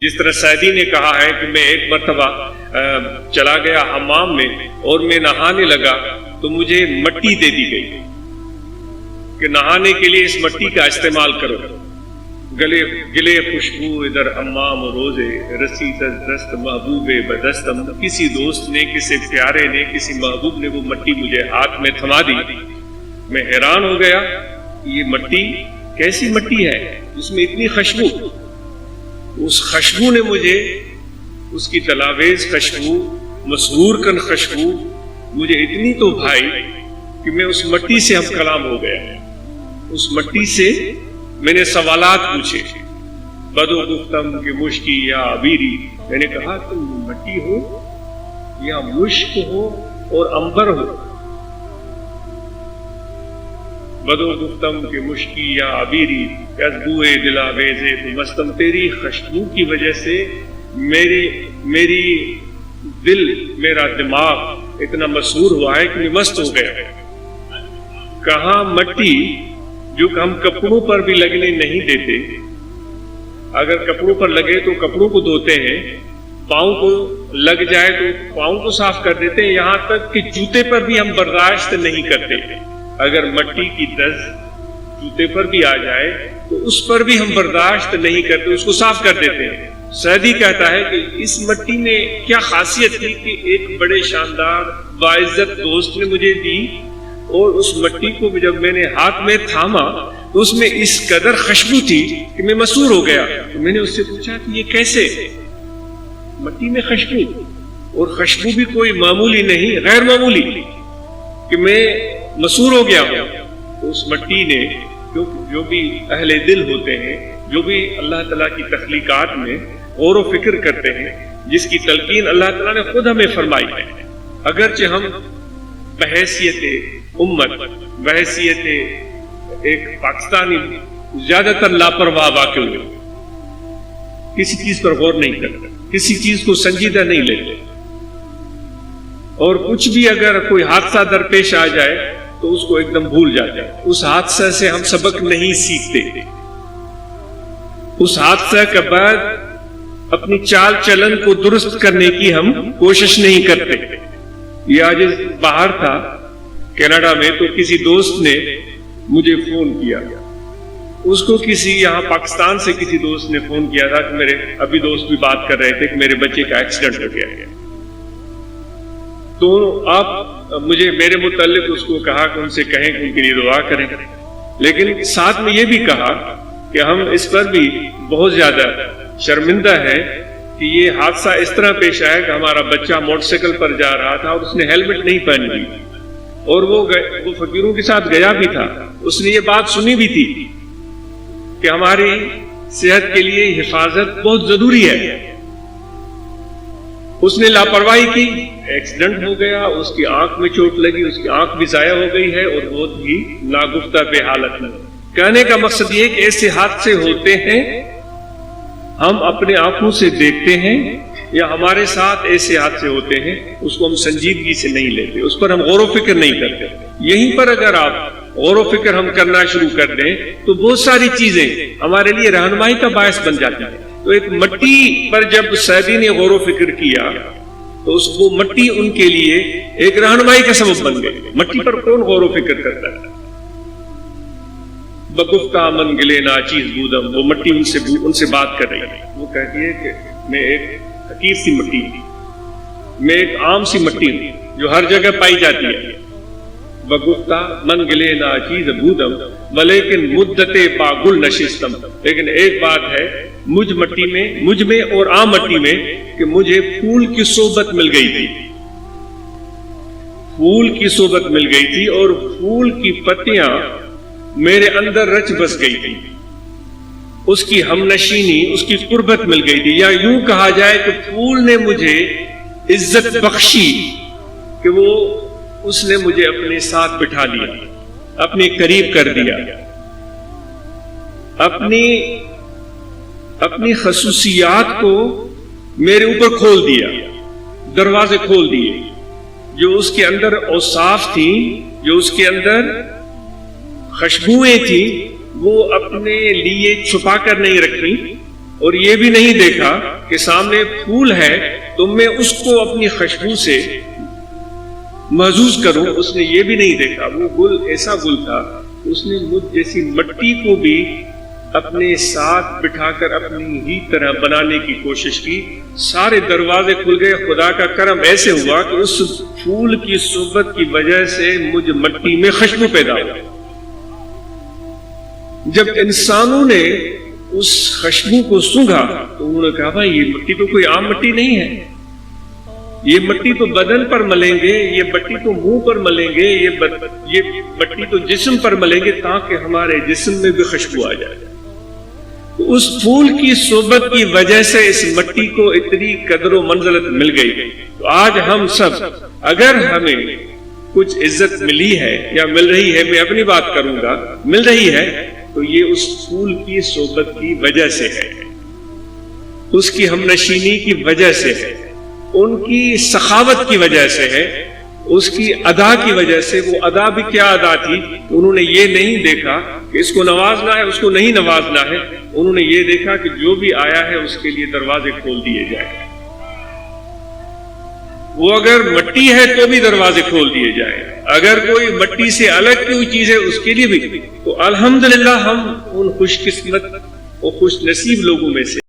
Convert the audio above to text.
جس طرح سعدی نے کہا ہے کہ میں ایک مرتبہ چلا گیا حمام میں اور میں نہانے لگا تو مجھے مٹی دے دی گئی کہ نہانے کے لیے اس مٹی کا استعمال کرو. گلے خوشبو ادھر حمام و روزے رسی دست محبوب بدستم. کسی دوست نے، کسی پیارے نے، کسی محبوب نے وہ مٹی مجھے ہاتھ میں تھما دی. میں حیران ہو گیا، یہ مٹی کیسی مٹی ہے جس میں اتنی خوشبو. اس خوشبو نے مجھے، اس کی تلاویز خوشبو، مسحور کن خوشبو مجھے اتنی تو بھائی کہ میں اس مٹی سے ہم کلام ہو گیا. اس مٹی سے میں نے سوالات پوچھے. بدو گفتم کہ مشکی یا عبیری. میں نے کہا تم مٹی ہو یا مشک ہو اور عنبر ہو. بدو گفتم کہ مشکی یا عبیری یزبوئے دلاویزے مستم. تیری خوشبو کی وجہ سے میری دل، میرا دماغ اتنا مسحور ہوا ہے کہ میں مست ہو گیا. کہاں مٹی جو ہم کپڑوں پر بھی لگنے نہیں دیتے. اگر کپڑوں پر لگے تو کپڑوں کو دھوتے ہیں، پاؤں کو لگ جائے تو پاؤں کو صاف کر دیتے ہیں، یہاں تک کہ جوتے پر بھی ہم برداشت نہیں کرتے. اگر مٹی کی دز جوتے پر بھی آ جائے تو اس پر بھی ہم برداشت نہیں کرتے، اس کو صاف کر دیتے ہیں. سعدی کہتا ہے کہ اس مٹی میں کیا خاصیت تھی کہ ایک بڑے شاندار باعزت دوست نے مجھے دی، اور اس مٹی کو جب میں نے ہاتھ میں تھاما تو اس میں اس قدر خوشبو تھی کہ میں مسحور ہو گیا. تو میں نے اس سے پوچھا کہ یہ کیسے؟ مٹی میں خوشبو، اور خوشبو بھی کوئی معمولی نہیں، غیر معمولی، کہ میں مسحور ہو گیا ہوں. تو اس مٹی نے جو بھی اہل دل ہوتے ہیں، جو بھی اللہ تعالیٰ کی تخلیقات میں غور و فکر کرتے ہیں، جس کی تلقین اللہ تعالیٰ نے خود ہمیں فرمائی ہے، اگرچہ ہم بحیثیت امت، بحیثیت ایک پاکستانی زیادہ تر لاپرواہ واقع ہوئے، کسی چیز پر غور نہیں کرتے، کسی چیز کو سنجیدہ نہیں لیتے، اور کچھ بھی اگر کوئی حادثہ درپیش آ جائے تو اس کو ایک دم بھول جاتے ہیں. اس حادثہ سے ہم سبق نہیں سیکھتے. اس حادثہ کے بعد اپنی چال چلن کو درست کرنے کی ہم کوشش نہیں کرتے. یہ آج باہر تھا کینیڈا میں، تو کسی دوست نے مجھے فون کیا. اس کو کسی یہاں پاکستان سے کسی دوست نے فون کیا تھا کہ میرے ابھی دوست بھی بات کر رہے تھے کہ میرے بچے کا ایکسیڈنٹ ہو گیا ہے. تو آپ مجھے میرے متعلق اس کو کہا کہ ان سے کہیں کہ ان کے لیے دعا کریں، لیکن ساتھ میں یہ بھی کہا کہ ہم اس پر بھی بہت زیادہ شرمندہ ہیں کہ یہ حادثہ اس طرح پیش آیا کہ ہمارا بچہ موٹر سائیکل پر جا رہا تھا اور اس نے ہیلمٹ نہیں پہنی تھی، اور وہ فقیروں کے ساتھ گیا بھی تھا. اس نے یہ بات سنی بھی تھی کہ ہماری صحت کے لیے حفاظت بہت ضروری ہے. اس نے لاپرواہی کی، ایکسیڈنٹ ہو گیا، اس کی آنکھ میں چوٹ لگی، اس کی آنکھ بھی ضائع ہو گئی ہے اور بہت ہی ناگفتہ بے حالت میں. کہنے کا مقصد یہ کہ ایسے حادثے ہوتے ہیں، ہم اپنے آنکھوں سے دیکھتے ہیں، یا ہمارے ساتھ ایسے حادثے ہوتے ہیں، اس کو ہم سنجیدگی سے نہیں لیتے، اس پر ہم غور و فکر نہیں کرتے. یہیں پر اگر آپ غور و فکر ہم کرنا شروع کر دیں تو بہت ساری چیزیں ہمارے لیے رہنمائی کا باعث بن جاتی ہیں. تو ایک مٹی پر جب سعدی نے غور و فکر کیا تو وہ مٹی ان کے لیے ایک رہنمائی کا سبب بن گئی. مٹی پر کون غور و فکر کرتا ہے؟ بگفتہ من گلے ناچیز بودم. وہ مٹی ان سے بات کر رہی ہے. وہ کہتی ہے کہ میں ایک حقیر سی مٹی ہوں، میں ایک عام سی مٹی ہوں جو ہر جگہ پائی جاتی ہے. بگفتہ من گلے ناچیز بودم ولیکن مدت پا گل نشستم. لیکن ایک بات ہے مجھ میں اور عام مٹی میں کہ مجھے پھول کی صحبت مل گئی تھی. پھول کی صحبت مل گئی تھی اور پھول کی پتیاں میرے اندر رچ بس گئی تھی. اس کی ہمنشینی، اس کی قربت مل گئی تھی. یا یوں کہا جائے کہ پھول نے مجھے عزت بخشی کہ اس نے مجھے اپنے ساتھ بٹھا لیا، اپنے قریب کر دیا، اپنی خصوصیات کو میرے اوپر کھول دیا، دروازے کھول دیے. جو اس کے اندر اوصاف تھیں، جو اس کے اندر خوشبوئیں تھیں، وہ اپنے لیے چھپا کر نہیں رکھی اور یہ بھی نہیں دیکھا کہ سامنے پھول ہے تو میں اس کو اپنی خوشبو سے محظوظ کروں، اس نے یہ بھی نہیں دیکھا۔ وہ گل ایسا گل تھا، اس نے مجھ جیسی مٹی کو بھی اپنے ساتھ بٹھا کر اپنی ہی طرح بنانے کی کوشش کی۔ سارے دروازے کھل گئے، خدا کا کرم ایسے ہوا کہ اس پھول کی صحبت کی وجہ سے مجھ مٹی میں خوشبو پیدا ہوئی۔ جب انسانوں نے اس خوشبو کو سونگھا تو انہوں نے کہا بھائی یہ مٹی تو کوئی عام مٹی نہیں ہے، یہ مٹی تو بدن پر ملیں گے، یہ مٹی تو منہ پر ملیں گے، یہ مٹی تو جسم پر ملیں گے تاکہ ہمارے جسم میں بھی خوشبو آ جائے۔ تو اس پھول کی صحبت کی وجہ سے اس مٹی کو اتنی قدر و منزلت مل گئی۔ تو آج ہم سب اگر ہمیں کچھ عزت ملی ہے یا مل رہی ہے، میں اپنی بات کروں گا، مل رہی ہے تو یہ اس پھول کی صحبت کی وجہ سے ہے، اس کی ہمنشینی کی وجہ سے ہے، ان کی سخاوت کی وجہ سے ہے، اس کی ادا کی وجہ سے۔ وہ ادا بھی کیا ادا تھی؟ انہوں نے یہ نہیں دیکھا کہ اس کو نوازنا ہے، اس کو نہیں نوازنا ہے، انہوں نے یہ دیکھا کہ جو بھی آیا ہے اس کے لیے دروازے کھول دیے جائیں۔ وہ اگر مٹی ہے تو بھی دروازے کھول دیے جائیں، اگر کوئی مٹی سے الگ کوئی چیز ہے اس کے لیے بھی۔ تو الحمدللہ ہم ان خوش قسمت اور خوش نصیب لوگوں میں سے